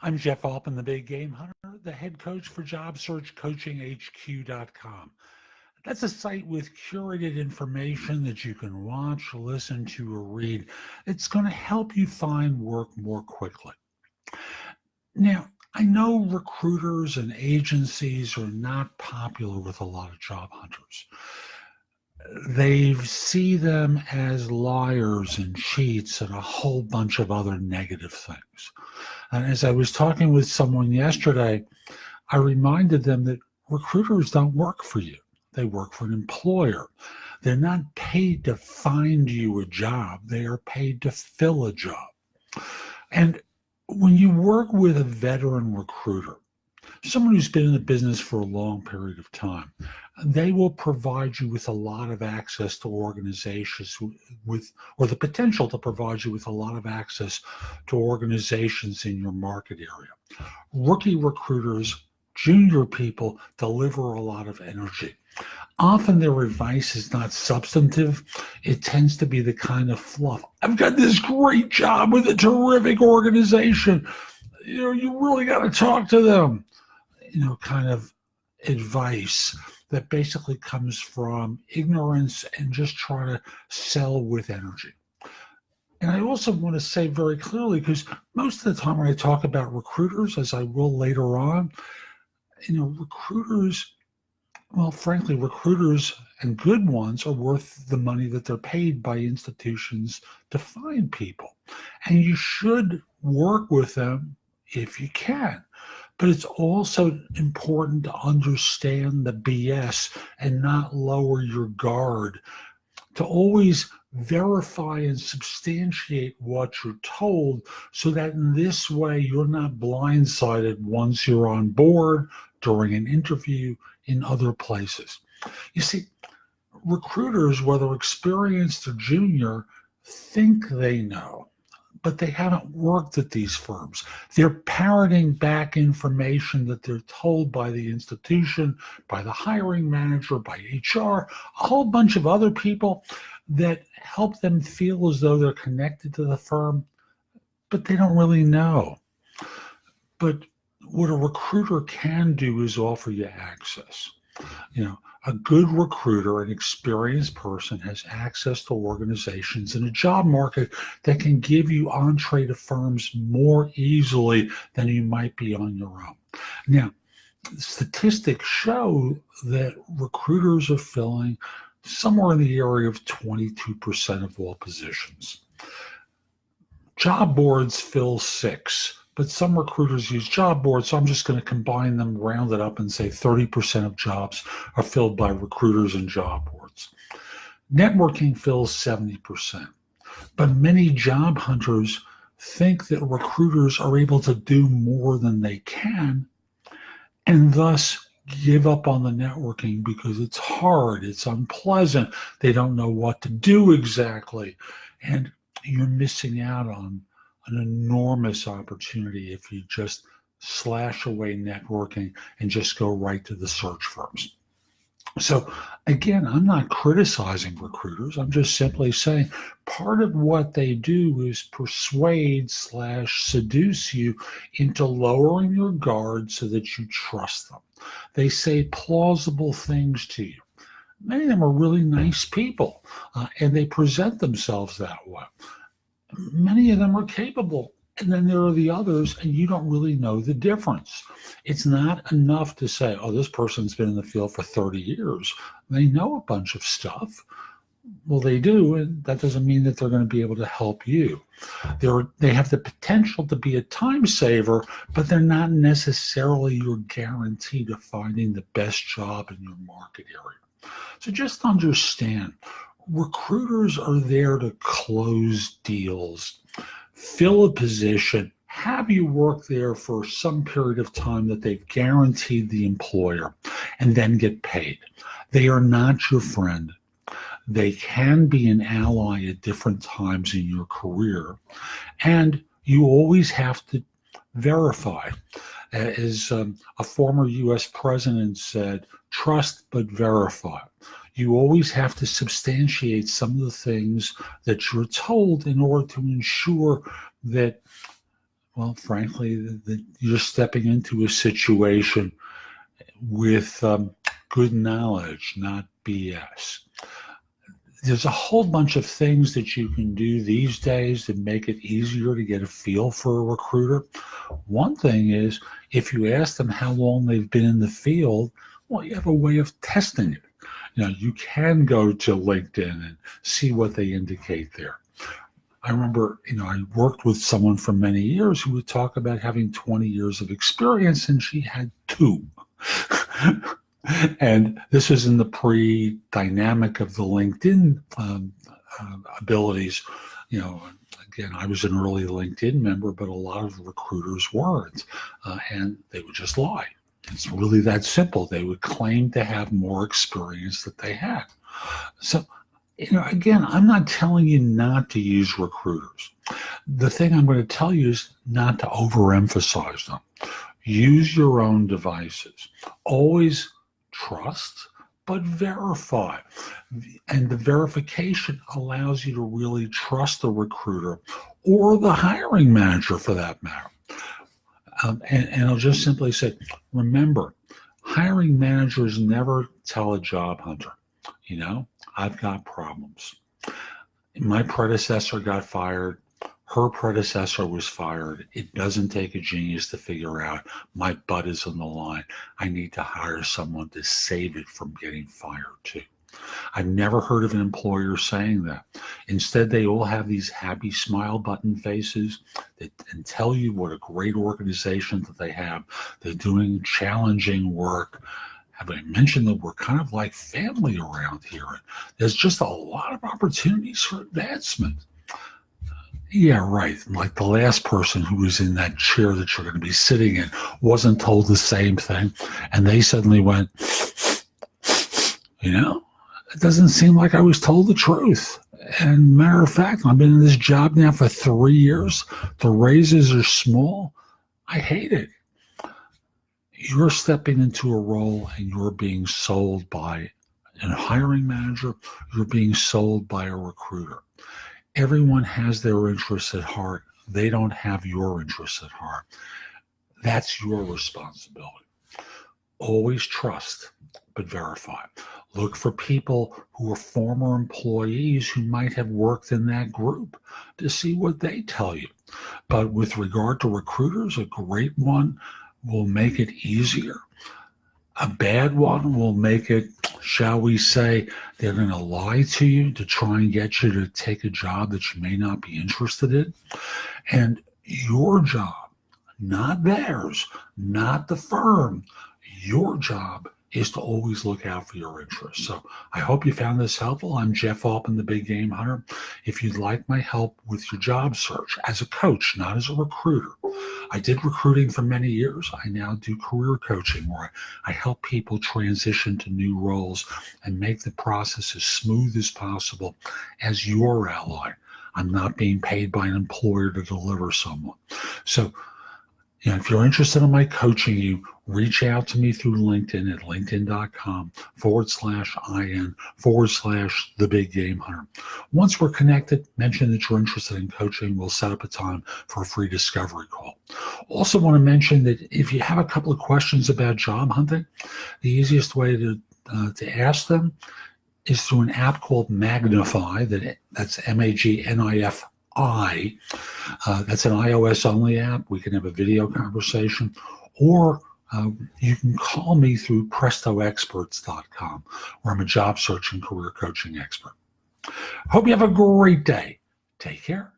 I'm Jeff Altman, the Big Game Hunter, the head coach for JobSearchCoachingHQ.com. That's a site with curated information that you can watch, listen to, or read. It's going to help you find work more quickly. Now, I know recruiters and agencies are not popular with a lot of job hunters. They see them as liars and cheats and a whole bunch of other negative things. And as I was talking with someone yesterday, I reminded them that recruiters don't work for you. They work for an employer. They're not paid to find you a job. They are paid to fill a job. And when you work with a veteran recruiter, someone who's been in the business for a long period of time, they will provide you with a lot of access to organizations or the potential to provide you with a lot of access to organizations in your market area. Rookie recruiters, junior people deliver a lot of energy. Often their advice is not substantive. It tends to be the kind of fluff. I've got this great job with a terrific organization. You really got to talk to them. Kind of advice that basically comes from ignorance and just try to sell with energy. And I also want to say very clearly, because most of the time when I talk about recruiters, as I will later on, recruiters and good ones are worth the money that they're paid by institutions to find people. And you should work with them if you can. But it's also important to understand the BS and not lower your guard, to always verify and substantiate what you're told, so that in this way you're not blindsided once you're on board, during an interview, in other places. You see, recruiters, whether experienced or junior, think they know, but they haven't worked at these firms. They're parroting back information that they're told by the institution, by the hiring manager, by HR, a whole bunch of other people that help them feel as though they're connected to the firm, but they don't really know. But what a recruiter can do is offer you access. A good recruiter, an experienced person, has access to organizations in a job market that can give you entree to firms more easily than you might be on your own. Now, statistics show that recruiters are filling somewhere in the area of 22% of all positions. Job boards fill 6%. But some recruiters use job boards, so I'm just going to combine them, round it up, and say 30% of jobs are filled by recruiters and job boards. Networking fills 70%. But many job hunters think that recruiters are able to do more than they can, and thus give up on the networking because it's hard, it's unpleasant, they don't know what to do exactly, and you're missing out on an enormous opportunity if you just slash away networking and just go right to the search firms. So again, I'm not criticizing recruiters. I'm just simply saying part of what they do is persuade/seduce you into lowering your guard so that you trust them. They say plausible things to you. Many of them are really nice people, and they present themselves that way. Many of them are capable, and then there are the others, and you don't really know the difference. It's not enough to say, oh, this person's been in the field for 30 years. They know a bunch of stuff. Well, they do, and that doesn't mean that they're going to be able to help you. They have the potential to be a time saver, but they're not necessarily your guarantee to finding the best job in your market area. So just understand, recruiters are there to close deals, fill a position, have you work there for some period of time that they've guaranteed the employer, and then get paid. They are not your friend. They can be an ally at different times in your career, and you always have to verify. As a former U.S. president said, trust but verify. You always have to substantiate some of the things that you're told in order to ensure that Well, frankly, you're stepping into a situation with good knowledge, not BS. There's a whole bunch of things that you can do these days that make it easier to get a feel for a recruiter. One thing is, if you ask them how long they've been in the field, well, you have a way of testing it. You can go to LinkedIn and see what they indicate there. I remember, I worked with someone for many years who would talk about having 20 years of experience, and she had 2. And this was in the pre-dynamic of the LinkedIn abilities. Again, I was an early LinkedIn member, but a lot of recruiters weren't, and they would just lie. It's really that simple. They would claim to have more experience that they had. So, again, I'm not telling you not to use recruiters. The thing I'm going to tell you is not to overemphasize them. Use your own devices. Always trust, but verify. And the verification allows you to really trust the recruiter or the hiring manager for that matter. And I'll just simply say, remember, hiring managers never tell a job hunter, I've got problems. My predecessor got fired. Her predecessor was fired. It doesn't take a genius to figure out my butt is on the line. I need to hire someone to save it from getting fired too. I've never heard of an employer saying that. Instead, they all have these happy smile button faces and tell you what a great organization that they have. They're doing challenging work. Have I mentioned that we're kind of like family around here? There's just a lot of opportunities for advancement. Yeah, right. Like the last person who was in that chair that you're going to be sitting in wasn't told the same thing. And they suddenly went, it doesn't seem like I was told the truth. And matter of fact, I've been in this job now for 3 years. The raises are small. I hate it. You're stepping into a role and you're being sold by a hiring manager. You're being sold by a recruiter. Everyone has their interests at heart. They don't have your interests at heart. That's your responsibility. Always trust, but verify. Look for people who are former employees who might have worked in that group to see what they tell you. But with regard to recruiters, a great one will make it easier. A bad one will make it, shall we say, they're going to lie to you to try and get you to take a job that you may not be interested in. And your job, not theirs, not the firm, your job is to always look out for your interests. So I hope you found this helpful. I'm Jeff Altman, the Big Game Hunter. If you'd like my help with your job search as a coach, not as a recruiter, I did recruiting for many years. I now do career coaching where I help people transition to new roles and make the process as smooth as possible as your ally. I'm not being paid by an employer to deliver someone. So if you're interested in my coaching you, reach out to me through LinkedIn at linkedin.com/IN/the Big Game Hunter. Once we're connected, mention that you're interested in coaching. We'll set up a time for a free discovery call. Also want to mention that if you have a couple of questions about job hunting, the easiest way to ask them is through an app called Magnify. That's MAGNIFI. That's an iOS only app. We can have a video conversation, or you can call me through prestoexperts.com, where I'm a job search and career coaching expert. Hope you have a great day. Take care.